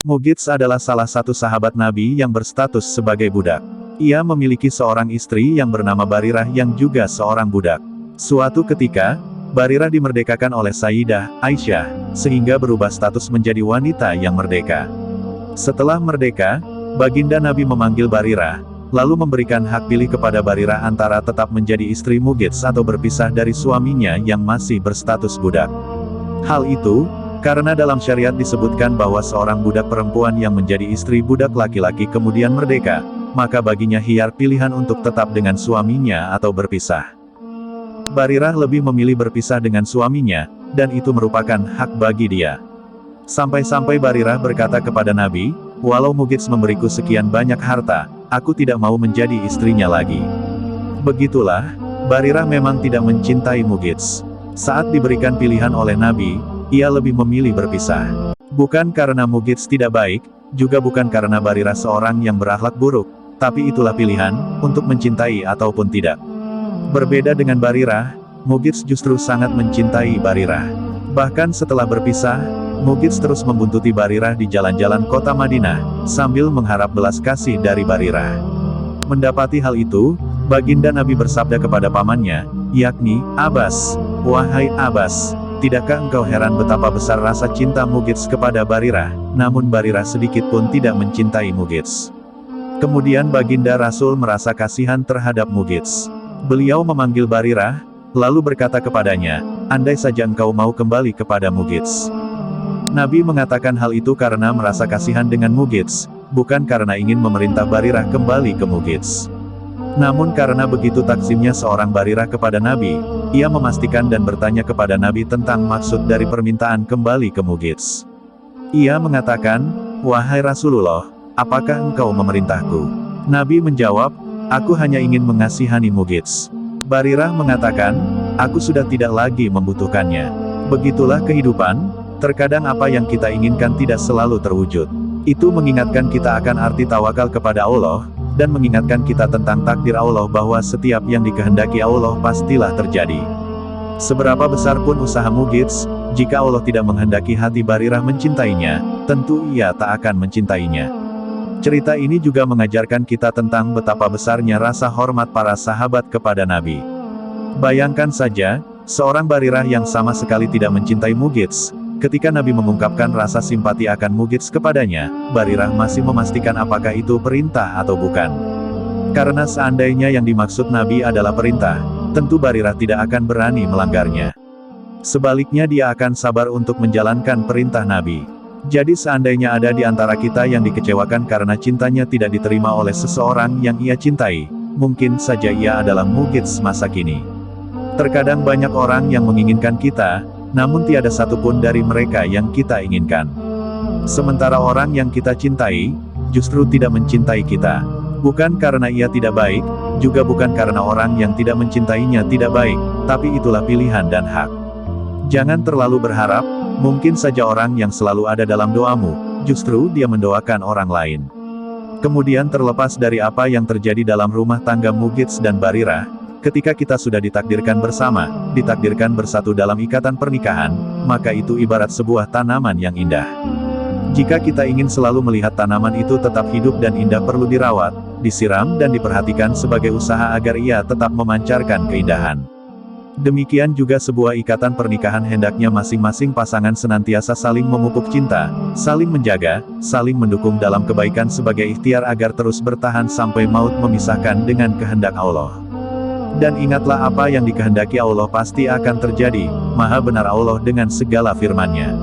Mugits adalah salah satu sahabat Nabi yang berstatus sebagai budak. Ia memiliki seorang istri yang bernama Barirah yang juga seorang budak. Suatu ketika, Barirah dimerdekakan oleh Sayyidah Aisyah, sehingga berubah status menjadi wanita yang merdeka. Setelah merdeka, Baginda Nabi memanggil Barirah, lalu memberikan hak pilih kepada Barirah antara tetap menjadi istri Mugits atau berpisah dari suaminya yang masih berstatus budak. Hal itu, karena dalam syariat disebutkan bahwa seorang budak perempuan yang menjadi istri budak laki-laki kemudian merdeka, maka baginya khiyar pilihan untuk tetap dengan suaminya atau berpisah. Barirah lebih memilih berpisah dengan suaminya, dan itu merupakan hak bagi dia. Sampai-sampai Barirah berkata kepada Nabi, "Walau Mugits memberiku sekian banyak harta, aku tidak mau menjadi istrinya lagi." Begitulah, Barirah memang tidak mencintai Mugits. Saat diberikan pilihan oleh Nabi, ia lebih memilih berpisah. Bukan karena Mugits tidak baik, juga bukan karena Barirah seorang yang berakhlak buruk, tapi itulah pilihan, untuk mencintai ataupun tidak. Berbeda dengan Barirah, Mugits justru sangat mencintai Barirah. Bahkan setelah berpisah, Mugits terus membuntuti Barirah di jalan-jalan kota Madinah, sambil mengharap belas kasih dari Barirah. Mendapati hal itu, Baginda Nabi bersabda kepada pamannya, yakni Abbas, "Wahai Abbas, tidakkah engkau heran betapa besar rasa cinta Mugits kepada Barirah?" Namun Barirah sedikit pun tidak mencintai Mugits. Kemudian Baginda Rasul merasa kasihan terhadap Mugits. Beliau memanggil Barirah, lalu berkata kepadanya, "Andai saja engkau mau kembali kepada Mugits." Nabi mengatakan hal itu karena merasa kasihan dengan Mugits, bukan karena ingin memerintah Barirah kembali ke Mugits. Namun karena begitu takzimnya seorang Barirah kepada Nabi, ia memastikan dan bertanya kepada Nabi tentang maksud dari permintaan kembali ke Mugits. Ia mengatakan, "Wahai Rasulullah, apakah engkau memerintahku?" Nabi menjawab, "Aku hanya ingin mengasihani Mugits." Barirah mengatakan, "Aku sudah tidak lagi membutuhkannya." Begitulah kehidupan, terkadang apa yang kita inginkan tidak selalu terwujud. Itu mengingatkan kita akan arti tawakal kepada Allah, dan mengingatkan kita tentang takdir Allah bahwa setiap yang dikehendaki Allah pastilah terjadi. Seberapa besar pun usaha Mugits, jika Allah tidak menghendaki hati Barirah mencintainya, tentu ia tak akan mencintainya. Cerita ini juga mengajarkan kita tentang betapa besarnya rasa hormat para sahabat kepada Nabi. Bayangkan saja, seorang Barirah yang sama sekali tidak mencintai Mugits, ketika Nabi mengungkapkan rasa simpati akan Mugits kepadanya, Barirah masih memastikan apakah itu perintah atau bukan. Karena seandainya yang dimaksud Nabi adalah perintah, tentu Barirah tidak akan berani melanggarnya. Sebaliknya dia akan sabar untuk menjalankan perintah Nabi. Jadi seandainya ada di antara kita yang dikecewakan karena cintanya tidak diterima oleh seseorang yang ia cintai, mungkin saja ia adalah Mugits masa kini. Terkadang banyak orang yang menginginkan kita, namun tiada satupun dari mereka yang kita inginkan. Sementara orang yang kita cintai, justru tidak mencintai kita. Bukan karena ia tidak baik, juga bukan karena orang yang tidak mencintainya tidak baik, tapi itulah pilihan dan hak. Jangan terlalu berharap, mungkin saja orang yang selalu ada dalam doamu, justru dia mendoakan orang lain. Kemudian terlepas dari apa yang terjadi dalam rumah tangga Mugits dan Barirah, ketika kita sudah ditakdirkan bersama, ditakdirkan bersatu dalam ikatan pernikahan, maka itu ibarat sebuah tanaman yang indah. Jika kita ingin selalu melihat tanaman itu tetap hidup dan indah perlu dirawat, disiram dan diperhatikan sebagai usaha agar ia tetap memancarkan keindahan. Demikian juga sebuah ikatan pernikahan hendaknya masing-masing pasangan senantiasa saling memupuk cinta, saling menjaga, saling mendukung dalam kebaikan sebagai ikhtiar agar terus bertahan sampai maut memisahkan dengan kehendak Allah. Dan ingatlah apa yang dikehendaki Allah pasti akan terjadi, Maha benar Allah dengan segala firman-Nya.